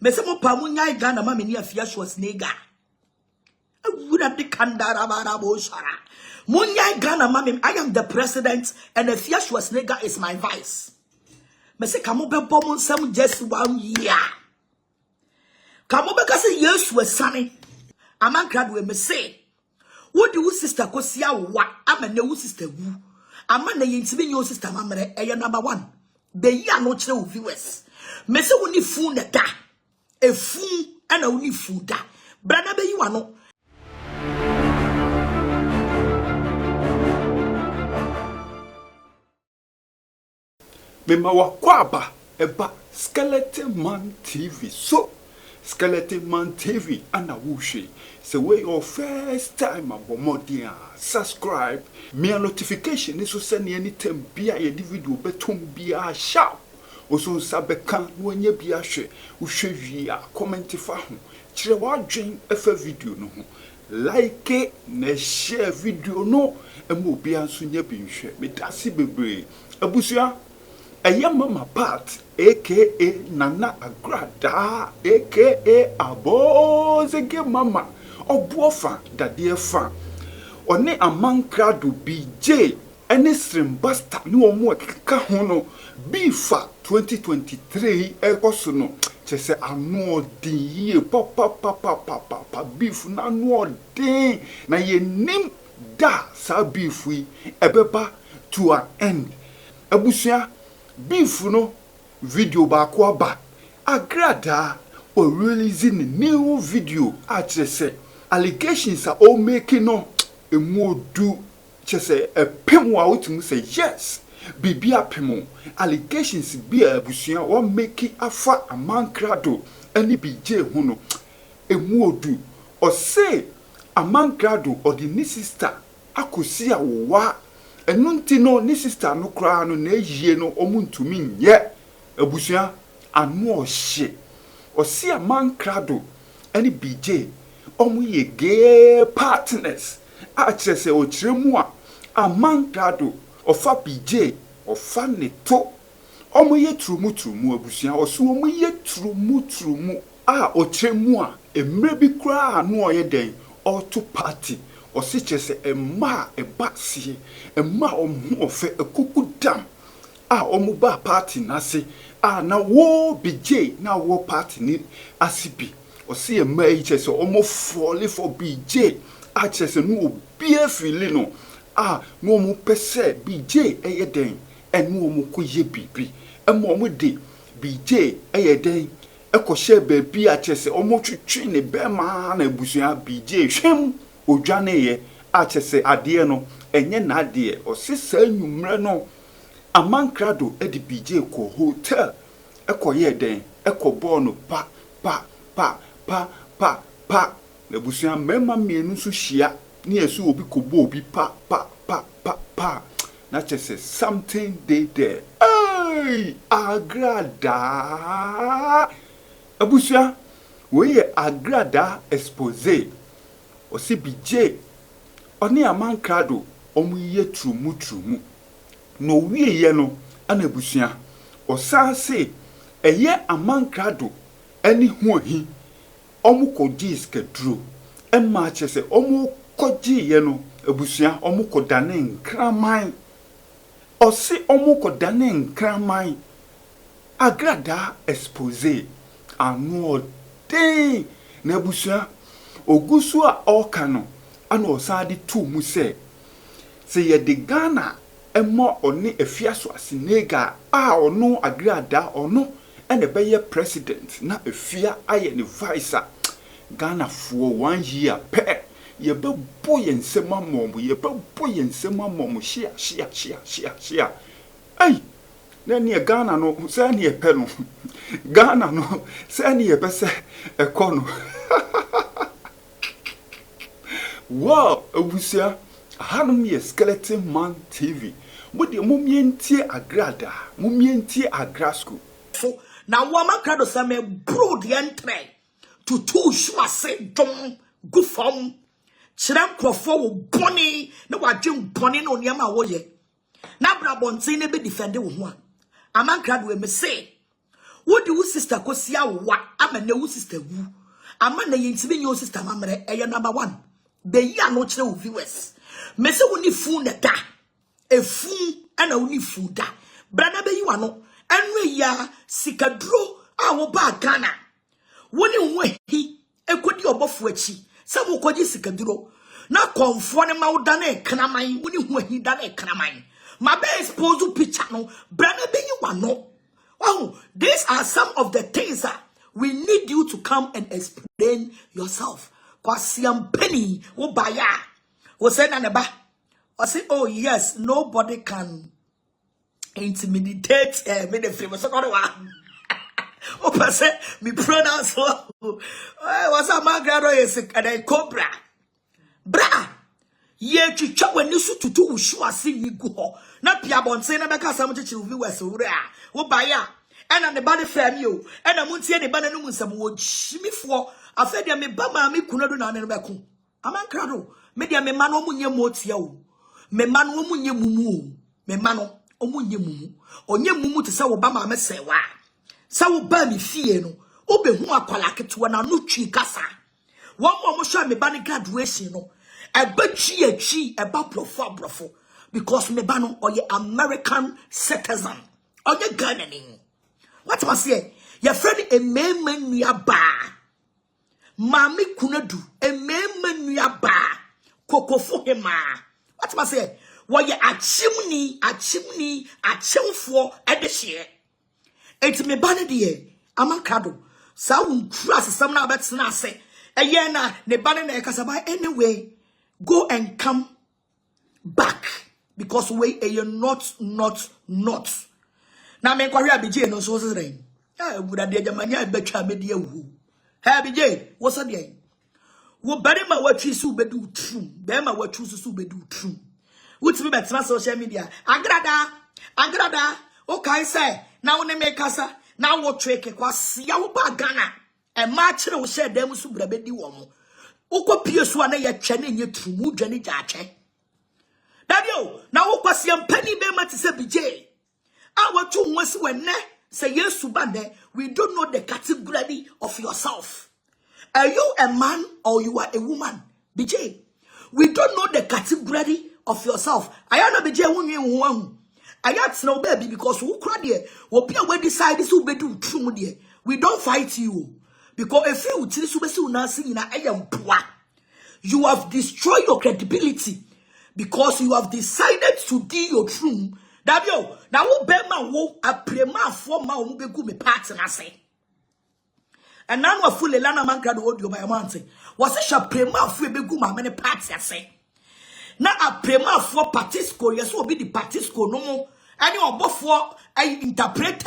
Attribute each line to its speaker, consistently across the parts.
Speaker 1: Me se mo pa mo nyai Ghana ma me ni Afia Schwar snega. Awura de kandara bara bo shara. Mo nyai Ghana ma me, I am the president and Afia Schwar snega is my vice. Me se kamo be bom nsem just 1 year. Kamo be ka se Yesu esane. Amankrado me say, what do sister kosia wa amane wo sister wu. Amane yintimi nyo sister mamre eye number 1. The year no chere viewers. Me se woni fu na da. E fu ana woni fu da. Brana be yiwa no.
Speaker 2: Mema wa kwaba eba Skeleton Man TV. So Skeleton Man TV ana wushi. So where your first time abomodia subscribe me a notification is so send anytime bia ye video betum bia sharp. Oso sabeka no anya bia hwe wo hwe wi a comment fa ho kire wa dwen efa video no ho like na share video no emo bia nso nya bi nhwe me dase bebre abusua mama part aka Nana Agradaa aka abozege mama obofour dade fa one Amankrado BJ ene srimbasta ni omo ekeka ho no bifa 2023 ekoso no chese anu odin papa beef na anu odin na ye nim da sa beef yi ebeba to an end abusua beef no video ba ko aba Agradaa o releasing new video a chese allegations are all making no emodu chese a pem wa utum say yes bibia pemo allegations be abusua o make afa Amankrado any BJ hu no emodu o say Amankrado or the ni sister akosi awowa enunti no ni sister no kra no na yie no omuntumi nye abusua anu o hye o see Amankrado any BJ omu ye gay partners a chese o chiremu a Amankrado ofa BJ ofa neto omu ye trumu abusua oso omu ye trumu a o chiremu a emre bi kra no o ye den auto party o si chese emma ebasie emma omu ofe ekukudam a omu ba party nase a na wo BJ na wo party ni asibi o si emma yi chese omu fall for BJ a chese no obi afili no a no omu pese BJ eye den enu omu koye bibi emma omu de BJ eye den ekoshe bebi a chese omu twitwi ne bema na ebusua BJ hwem odwane ye a chese ade no enye na ade o sisa nwumre no Amankrado edi BJ ko hotel ekoye den ekobo no pa na busia mema mienu so hia na yesu obi kobo obi pa na chese something dey there. Hey, Agradaa abusia we Agradaa expose o si BJ oni Amankrado omu ye trumu no wie ye no ana abusua o sanse eye Amankrado ani huohi omu koji skedro emma chese omu koji ye no abusua omu kodane nkraman o si omu kodane nkraman Agradaa expose anu de na abusua ogusu a oka no ana osade tu mu se ye de Ghana emo oni Afia Schwar sinega a ono Agradaa ono ene beye president na Afia aye ni vice Ghana for 1 year pe ye be boye nsema mom ye be boye nsema mom shia ai na ni Ghana no se ni epe no Ghana no se ni epese ekono wow abusia hanum ye Skeleton Man TV mudi mumientie Agradaa mumientie Agrasco
Speaker 1: na wo Amankrado same broad yentre to two Schwar say dom gufom chira nkrofo wo boni na wadwen boni na oniama wo ye na bra bontin be defend wo ho a Amankrado we me say wo di wo sister kosia wa ama na wu sister wu ama na yintimi nyo sister mamre eye number 1 be yi ano kire wo viewers me se woni fu na da efu ana woni fu da brana be yi wano anu ya sikaduro a wo ba Ghana woni nwahi ekodi obofour achi se wo koji sikaduro na konfo ne mawda na ekraman woni nwahi da na ekraman ma be expose picture no brana be yi wano. Oh, these are some of the things that we need you to come and explain yourself. Kwasiam penny, ubaya. We say naneba. I say, oh yes, nobody can intimidate me the famous. So oh, say me pronouns. What's a Amankrado is a cobra. Bra. Ye chicha when you shoot to do Schwar see you go. Not Piabon say never cast some to viewers. Ubaya. And the body fam you. And I won't see any banner no some wood shimmy for. I fed ya me bama me kunado na nebeku. Amankrado. Media me mano munye motia. Me mano munye mumu. Me mano omunye mumu. Onye mumu to say Obama me say wa. Sa wo ba mi fie no. Obe hu akwala ketewa na no twi kasa. One more show me bani graduation no. Eba chi eba brofo because me bano oye American citizen. Oye Ghanaian. What was ye? Your friend a man nuaba. Mami kunadu a man nuaba. Kokofo hema. What was ye? Why ye a chimney for at the share. It's me banner dear. Amankrado. Sound trust some now that's not say. A yena ne banner kasaba anyway. Go and come back. Because we are not. Now me kwari abije no so sere. Would a dear mania betcha media who. Abije, what's a day? Wo bari ma watri su bedu true. Bema watru su bedu true. What's me better social media? Agrada. Okay, say. Now ne make kasa. Now what trick kwasi ya wo ba Ghana. E ma kire wo share dem su brabedi wo mo. Uko pie so na ye twa na nye true mu dwane gyache. Dadio, na wo kwasi ampani be ma te se bije. Awatu nwasi wenne say yesu bande we don't know the category of yourself. Are you a man or you are a woman? BJ, we don't know the category of yourself. Ayana BJ wunye wunwa. Ayat no baby because who cry there will be a way decide this will be do true there. We don't fight you because if you tell you have destroyed your credibility because you have decided to do your truth. Dabio, now wo bema wo aprema for ma wo begu me partner say. And now we fully learn Amankrado audio by Amante. Was it a prema for begu ma many parts say. Now a prema for partisco, yes, will be the partisco no more. And you obofour I interpret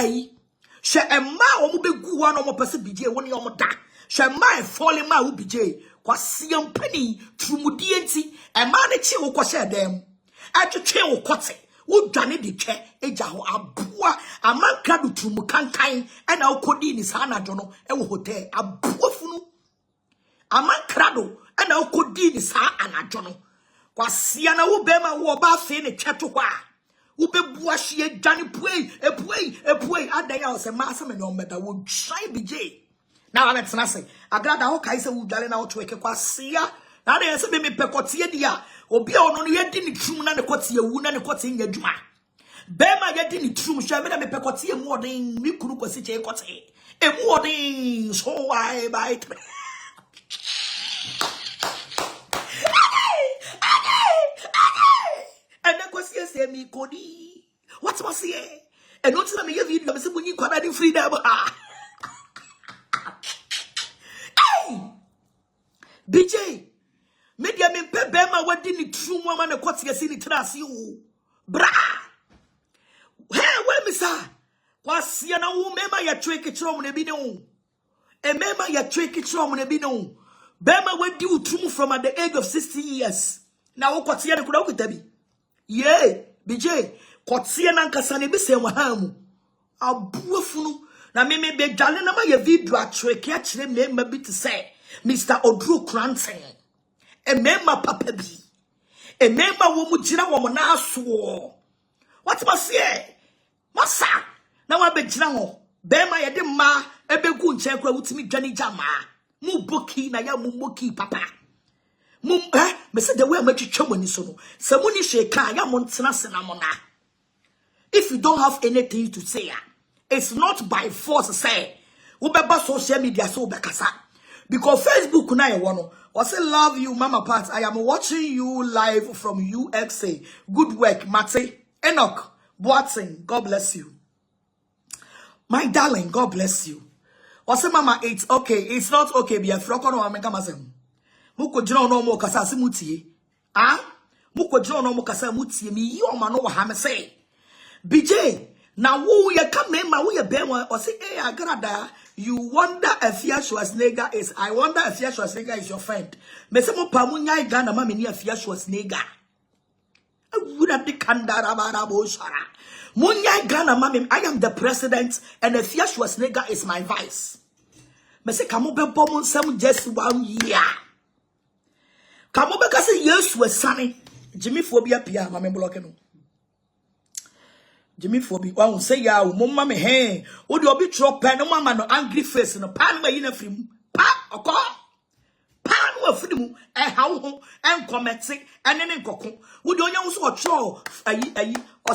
Speaker 1: she a ma wo begu one or more person BJ one your da. She ma falling ma wo BJ. Kwasi penny trumudienti and manage wo kwase dem. I to train wo kwate. Wo dwane de twe eja ho aboa Amankrado tumu kankan e na okodi ni sa na dwono e wo hotel aboa funu Amankrado e na okodi ni sa anadwo no kwasia na wo bema wo ba fe ne tweto ho a wo bebua hye dwane puei adan ya se ma se me no meda wo try bj na wa metena se Agrada ho kai se wo dwane na wo to eke kwasia na de se be me pekotie dia obi ono no yedi ni trum na ne kote ewu na ne kote nyadwuma bema yedi ni trum hwa me na me pekote emu odin mi kuru kwasi che kote emu odin so why by and the kwasi say mi kodi what was here and not na me video me se bunyi kwada di freedom hey BJ media me bema wadi ni true mama na kwati yesi ni trasi u bra hey we misa kwasi na wo mema ya tweke trom na bi ne wo e mema ya tweke trom na bi ne wo bema wadi utrum from at the age of 60 years na wo kwati ya ne kuda ukita bi yeah BJ kwati na nkasa ne bi se wa ha mu abuafunu na me be dwale na ma ya video atweke a kire mema bi te say Mr. Odro Cranton Emema papa bi. Emema wo mu gira wo na so. What must say? Massa. Na wa be gira ho. Bema ye de ma ebegu nche kwa wutimi dwane jama. Mu boki na ya mu moki papa. Mu me say the way matwetwa mani so no. Se mu ni hweka ya mo ntena sena mo na. If you don't have anything to say, it's not by force say. Ubeba social media so bekasa. Because Facebook na ye wono. I say love you Mama Pat. I am watching you live from USA. Good work, Mate. Enoch Boating. God bless you. My darling, God bless you. I say Mama, it's okay. It's not okay. Be a froko no amenga masem. Muko jino no mo kasa si mutie. Ah? Muko jino no mo kasa mutie. Mi yo ma no wa ha me say. BJ, na wo ye come ma wo ye be one. I say, hey, Agradaa. You wonder Afia Schwar is. I wonder Afia Schwar is your friend. Me se mo pa mo nyai Ghana ma me ni Afia Schwar. Awura de kandarabara bo shara. Mo nyai Ghana ma me. I am the president and Afia Schwar is my vice. Me se kamo be bom nsem just 1 year. Kamo be ka se Yesu esane. Jimmy phobia pia ma me block no. Jimmy Phobi, one say ya, mumma me hey, would you be drop pen, no mamma no angry face and a pan by in a film, pa or call pan or film, and how and commenting and then cocoon. Would you also watch or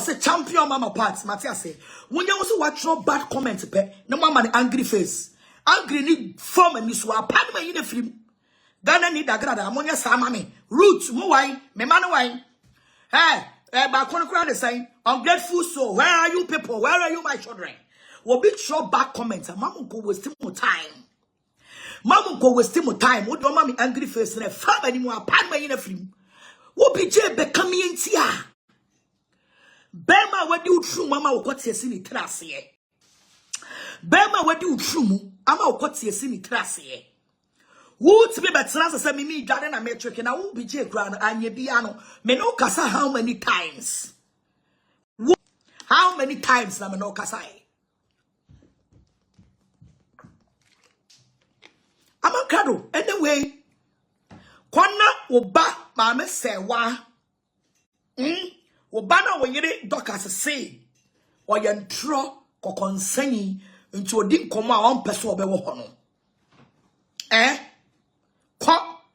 Speaker 1: say champion mamma parts, Matia say, when you also watch your bad comments, no mamma angry face, angry need form and miss war pan by in a film. Ghana need Agradaa, ammonia samami, roots, muwai, me manuai. Hey. But the saying, ungrateful soul, where are you people? Where are you, my children? We'll be sure back comments. Mama go wasting more time. Mama go wasting more time. What do mommy angry face and a farm anymore? Pan my in a film. What be Jay becoming in tia? Bema, what do you true? Mama will cut your silly trass here. Bema, what do you true? Ama will cut your silly trass here. Would be better as a mimi garden and metric and I won't be J Grand and ye piano. Me no kasa how many times? How many times na me no kasai? Amankrado, anyway. Kwana oba mame sewa. Obana woyere dokas say. Oyentro kokonseni into odi nkoma on peso obewo hono.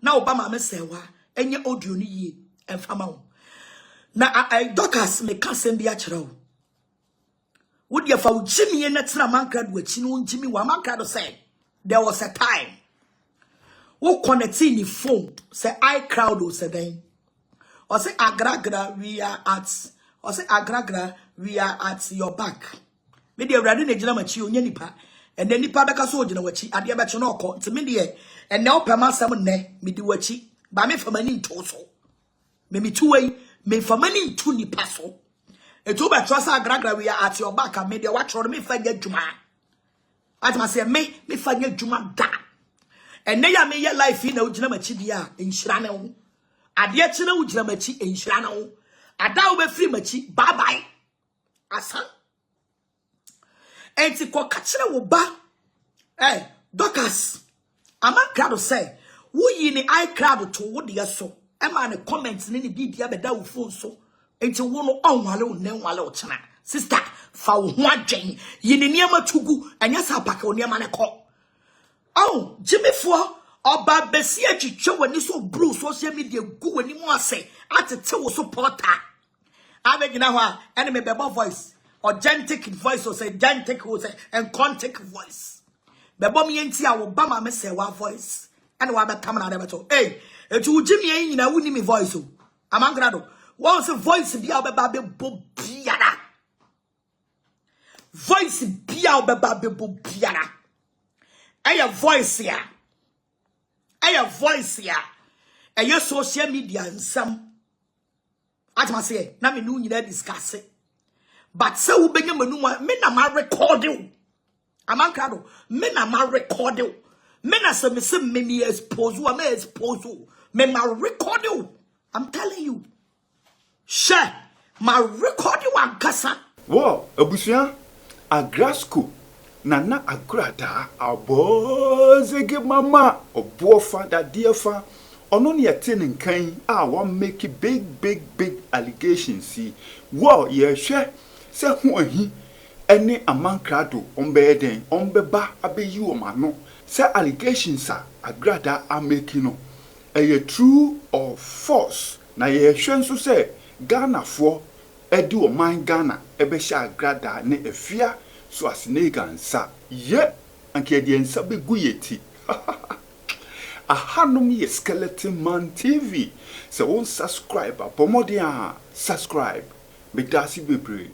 Speaker 1: Na Obama me sewa enye audio ni yi emfama wo na dokas me kasem bia kire wo wodi afa wo jimi na tena Amankrado achi no jimi wa Amankrado say there was a time wo connect ni phone say iCloud say then or say Agradaa we are at or say Agradaa we are at your back me dey awrade na gina machi onya nipa and then nipa beka so gina wachi ade be che no okọ nti me dey and now permasam ne me di wachi ba me famani nto so me tuwei me famani nto nipa so eto ba trasa Agradaa we are at your back and me dey watch me fanya djuma atma say me fanya djuma da and ne ya me ye life na ugina machi dia enhira ne wo ade e kire ugina machi enhira ne wo ada wo be free machi bye bye asa enti ko ka kire wo ba dokas Amankrado say, wo yi ni iCloud to wo de so. E ma ne comments ni bibia be da wo phone so. Enti wo no onwale wo ne nwale wo chena. Sister, fa wo ho adwen. Yi ni niam atugu, anya sa pake wo niam ne ko. Oh, Jimmy fo oba besi atwitwe wani so bru social media gu wani mu ase. Atete wo supporter. Abegina ho a, ene me bebo voice. Authentic voice or say authentic and contact voice. Bebo mi enti a wo ba ma me say wa voice and wa be come na de beto eh etu ujimi yin nyina wuni mi voice o Amankrado once voice bia obeba be bo biara voice bia obeba be bo biara aya voice ya aya social media nsam atma say na me nu nyina discuss it but say wo benya manu me na ma record you Amankrado, me na ma record you. Me na se me expose you, me expose you. Me ma record you. I'm telling you. Share, ma record you and kasa.
Speaker 2: Wow, abusia, agrasco, nana Agradaa, abozege mama, obofour da dear ono ne yete nkan a wan make big allegations see. Wow, ye hwe se ho ahi ene Amankrado ombeden ombeba abeyi omano se allegations a Agradaa are making no true or false na ye hwe nso se Ghana fo edi oman Ghana ebehya Agradaa ne Afia Schwar nsa ye anke de nsa begu yeti ahanum ye Skeleton Man TV se won subscribe abomodia subscribe medasi bebre